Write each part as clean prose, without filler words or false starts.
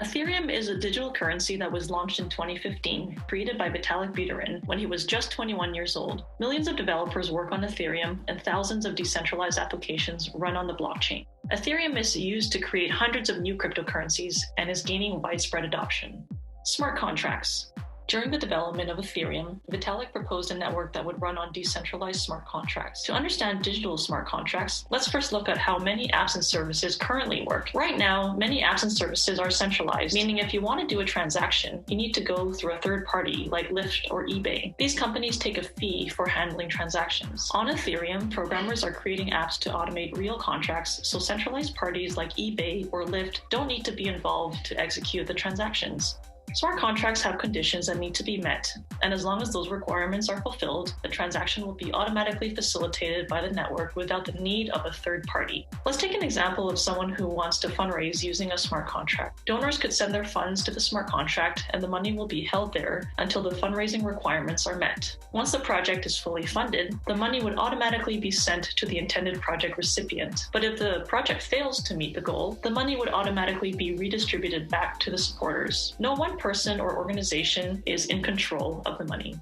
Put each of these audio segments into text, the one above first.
Ethereum is a digital currency that was launched in 2015, created by Vitalik Buterin when he was just 21 years old. Millions of developers work on Ethereum, and thousands of decentralized applications run on the blockchain. Ethereum is used to create hundreds of new cryptocurrencies and is gaining widespread adoption. Smart contracts. During the development of Ethereum, Vitalik proposed a network that would run on decentralized smart contracts. To understand digital smart contracts, let's first look at how many apps and services currently work. Right now, many apps and services are centralized, meaning if you want to do a transaction, you need to go through a third party like Lyft or eBay. These companies take a fee for handling transactions. On Ethereum, programmers are creating apps to automate real contracts, so centralized parties like eBay or Lyft don't need to be involved to execute the transactions. Smart contracts have conditions that need to be met, and as long as those requirements are fulfilled, the transaction will be automatically facilitated by the network without the need of a third party. Let's take an example of someone who wants to fundraise using a smart contract. Donors could send their funds to the smart contract, and the money will be held there until the fundraising requirements are met. Once the project is fully funded, the money would automatically be sent to the intended project recipient. But if the project fails to meet the goal, the money would automatically be redistributed back to the supporters. No one person or organization is in control of the money.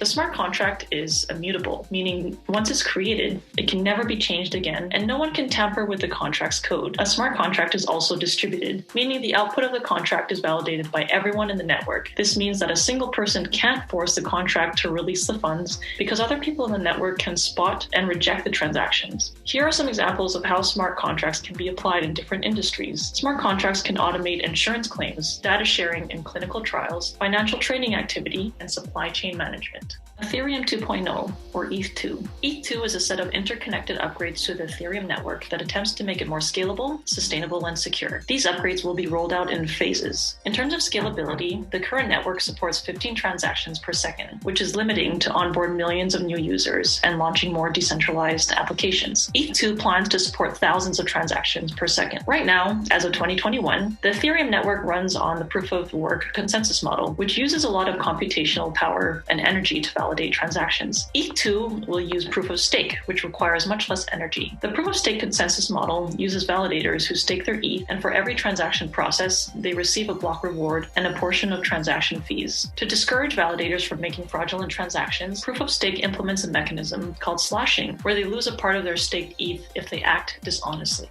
The smart contract is immutable, meaning once it's created, it can never be changed again, and no one can tamper with the contract's code. A smart contract is also distributed, meaning the output of the contract is validated by everyone in the network. This means that a single person can't force the contract to release the funds because other people in the network can spot and reject the transactions. Here are some examples of how smart contracts can be applied in different industries. Smart contracts can automate insurance claims, data sharing in clinical trials, financial trading activity, and supply chain management. Ethereum 2.0, or ETH2. ETH2 is a set of interconnected upgrades to the Ethereum network that attempts to make it more scalable, sustainable, and secure. These upgrades will be rolled out in phases. In terms of scalability, the current network supports 15 transactions per second, which is limiting to onboard millions of new users and launching more decentralized applications. ETH2 plans to support thousands of transactions per second. Right now, as of 2021, the Ethereum network runs on the proof of work consensus model, which uses a lot of computational power and energy to validate transactions. ETH2 will use proof of stake, which requires much less energy. The proof of stake consensus model uses validators who stake their ETH, and for every transaction process, they receive a block reward and a portion of transaction fees. To discourage validators from making fraudulent transactions, proof of stake implements a mechanism called slashing, where they lose a part of their staked ETH if they act dishonestly.